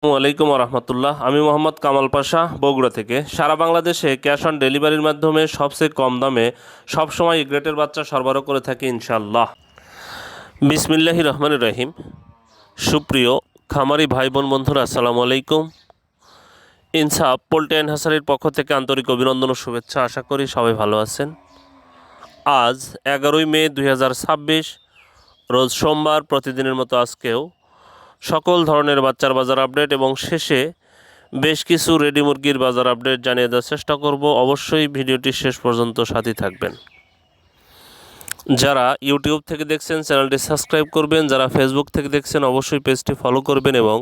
আসসালামু আলাইকুম রহমতুল্লাহ। আমি মোহাম্মদ কামাল পাশা, বগুড়া থেকে। সারা বাংলাদেশে ক্যাশ অন ডেলিভারির মাধ্যমে সবচেয়ে কম দামে সবসময় এ গ্রেটের বাচ্চা সরবরাহ করে থাকি ইনশাআল্লাহ। বিসমিল্লাহির রহমানির রহিম। সুপ্রিয় খামারি ভাই বোন বন্ধুরা, আসসালামু আলাইকুম। ইনসাফ পোল্ট্রি অ্যান্ড হ্যাচারির পক্ষ থেকে আন্তরিক অভিনন্দন ও শুভেচ্ছা। আশা করি সবাই ভালো আছেন। আজ 11ই মে 2026, রোজ সোমবার। প্রতিদিনের মতো আজকেও সকল ধরনের বাচ্চার বাজার আপডেট এবং শেষে বেশ কিছু রেডি মুরগির বাজার আপডেট জানিয়ে দেওয়ার চেষ্টা করব। অবশ্যই ভিডিওটি শেষ পর্যন্ত সাথী থাকবেন। যারা ইউটিউব থেকে দেখছেন চ্যানেলটি সাবস্ক্রাইব করবেন, যারা ফেসবুক থেকে দেখছেন অবশ্যই পেজটি ফলো করবেন এবং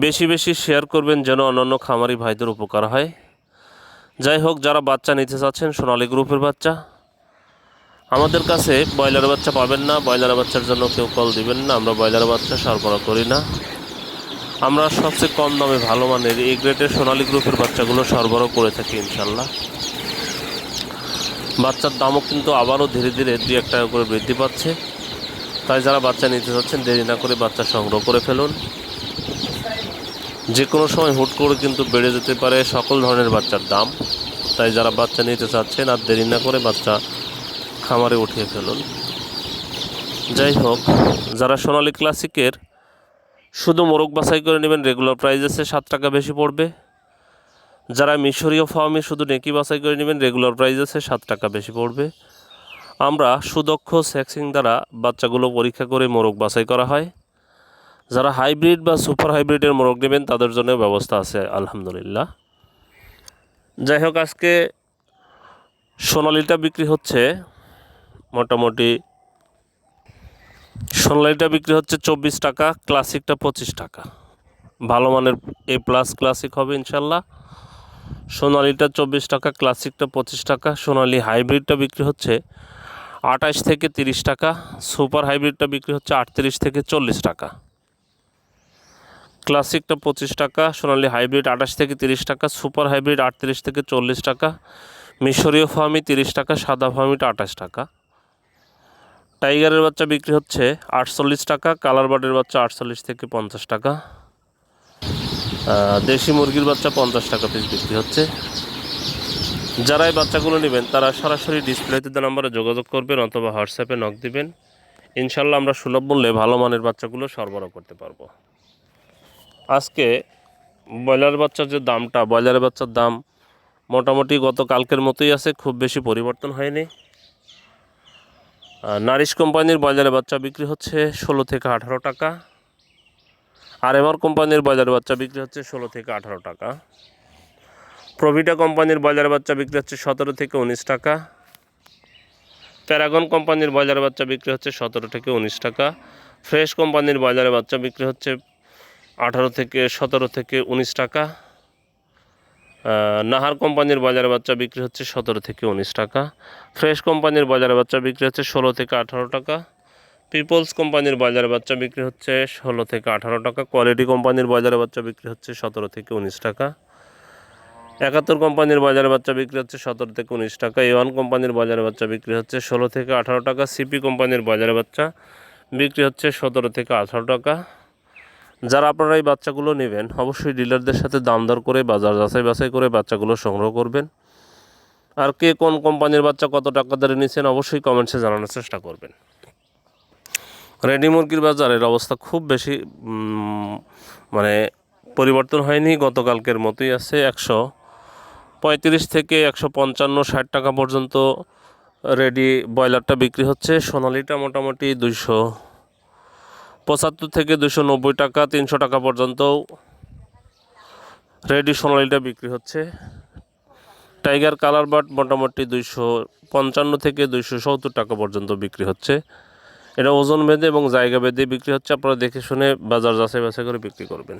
বেশি বেশি শেয়ার করবেন যেন অন্যান্য খামারি ভাইদের উপকার হয়। যাই হোক, যারা বাচ্চা নিতে চাচ্ছেন সোনালী গ্রুপের বাচ্চা, আমাদের কাছে ব্রয়লার বাচ্চা পাবেন না। ব্রয়লার বাচ্চার জন্য কেউ কল দিবেন না, আমরা ব্রয়লার বাচ্চা সরবরাহ করি না। আমরা সবচেয়ে কম দামে ভালো মানের এই গ্রেডের সোনালী গ্রুপের বাচ্চাগুলো সরবরাহ করে থাকি ইনশাল্লাহ। বাচ্চার দামও কিন্তু আবারও ধীরে ধীরে 2-1 টাকা করে বৃদ্ধি পাচ্ছে। তাই যারা বাচ্চা নিতে চাচ্ছেন দেরি না করে বাচ্চা সংগ্রহ করে ফেলুন। যে কোনো সময় হুট করে কিন্তু বেড়ে যেতে পারে সকল ধরনের বাচ্চার দাম। তাই যারা বাচ্চা নিতে চাচ্ছেন আর দেরি না করে বাচ্চা খামারে উঠিয়ে ফেলুন। যাই হোক, যারা সোনালী ক্লাসিকের শুধু মোরগ বাছাই করে নেবেন, রেগুলার প্রাইস আছে 7 টাকা বেশি পড়বে। যারা মিশরীয় ফার্মে শুধু নেকি বাছাই করে নেবেন, রেগুলার প্রাইস আছে 7 টাকা বেশি পড়বে। আমরা সুদক্ষ সেক্সিং দ্বারা বাচ্চাগুলো পরীক্ষা করে মোরগ বাছাই করা হয়। যারা হাইব্রিড বা সুপার হাইব্রিডের মোরগ নেবেন তাদের জন্য ব্যবস্থা আছে আলহামদুলিল্লাহ। যাই হোক, আজকে সোনালিটা বিক্রি হচ্ছে মোটামুটি 24 টাকা, ক্লাসিকটা 25 টাকা। ভালো মানের A+ ক্লাসিক হবে ইনশাল্লাহ। সোনালিটা 24 টাকা, ক্লাসিকটা 25 টাকা। সোনালি হাইব্রিডটা বিক্রি হচ্ছে 28 থেকে 30 টাকা। সুপার হাইব্রিডটা বিক্রি হচ্ছে 38 থেকে 40 টাকা। ক্লাসিকটা 25 টাকা, সোনালি হাইব্রিড 28 থেকে 30 টাকা, সুপার হাইব্রিড 38 থেকে 40 টাকা, মিশরীয় ফার্মি 30 টাকা, সাদা ফার্মিটা 28 টাকা। টাইগারের বাচ্চা বিক্রি হচ্ছে 48 টাকা, কালার বার্ডের বাচ্চা 48 থেকে 50 টাকা, দেশি মুরগির বাচ্চা 50 টাকা পিস বিক্রি হচ্ছে। যারা এই বাচ্চাগুলো নেবেন তারা সরাসরি ডিসপ্লেতে দেওয়া নম্বরে যোগাযোগ করবেন অথবা হোয়াটসঅ্যাপে নক দিবেন। ইনশাল্লাহ আমরা সুলভ মূল্যে ভালো মানের বাচ্চাগুলো সরবরাহ করতে পারবো। আজকে ব্রয়লার বাচ্চার যে দামটা, ব্রয়লারের বাচ্চার দাম মোটামুটি গতকালকের মতোই আছে, খুব বেশি পরিবর্তন হয়নি। নারিশ কোম্পানির ব্রয়লারের বাচ্চা বিক্রি হচ্ছে 16 থেকে 18 টাকা। আর এমআর কোম্পানির ব্রয়লারের বাচ্চা বিক্রি হচ্ছে 16 থেকে 18 টাকা। প্রভিটা কোম্পানির ব্রয়লারের বাচ্চা বিক্রি হচ্ছে 17 থেকে 19 টাকা। প্যারাগন কোম্পানির ব্রয়লারের বাচ্চা বিক্রি হচ্ছে 17 থেকে 19 টাকা। ফ্রেশ কোম্পানির ব্রয়লারের বাচ্চা বিক্রি হচ্ছে 17 থেকে 19 টাকা। নাহার কোম্পানির ব্রয়লারের বাচ্চা বিক্রি হচ্ছে 17 থেকে 19 টাকা। ফ্রেশ কোম্পানির ব্রয়লারের বাচ্চা বিক্রি হচ্ছে 16 থেকে 18 টাকা। পিপলস কোম্পানির ব্রয়লারের বাচ্চা বিক্রি হচ্ছে 16 থেকে 18 টাকা। কোয়ালিটি কোম্পানির ব্রয়লারের বাচ্চা বিক্রি হচ্ছে 17 থেকে 19 টাকা। 71 কোম্পানির ব্রয়লারের বাচ্চা বিক্রি হচ্ছে 17 থেকে 19 টাকা। A1 কোম্পানির ব্রয়লারের বাচ্চা বিক্রি হচ্ছে 16 থেকে 18 টাকা। সিপি কোম্পানির ব্রয়লারের বাচ্চা বিক্রি হচ্ছে 17 থেকে 18 টাকা। যারা আপনারা এই বাচ্চাগুলো নেবেন অবশ্যই ডিলারদের সাথে দাম দর করে বাজার যাচাই বাছাই করে বাচ্চাগুলো সংগ্রহ করবেন। আর কে কোন কোম্পানির বাচ্চা কত টাকা ধরে নিচ্ছেন অবশ্যই কমেন্টসে জানানোর চেষ্টা করবেন। রেডি মুরগির বাজারের অবস্থা খুব বেশি মানে পরিবর্তন হয়নি, গতকালকের মতোই আছে। 135 থেকে 155-60 টাকা পর্যন্ত রেডি ব্রয়লারটা বিক্রি হচ্ছে। সোনালিটা মোটামুটি 275 থেকে 290 টাকা, 300 টাকা পর্যন্ত রেডি সোনালিটা বিক্রি হচ্ছে। টাইগার কালার বার্ড মোটামুটি 255 থেকে 270 টাকা পর্যন্ত বিক্রি হচ্ছে। এটা ওজন ভেদে এবং জায়গা ভেদে বিক্রি হচ্ছে। আপনারা দেখে শুনে বাজার যাচাই বাছাই করে বিক্রি করবেন।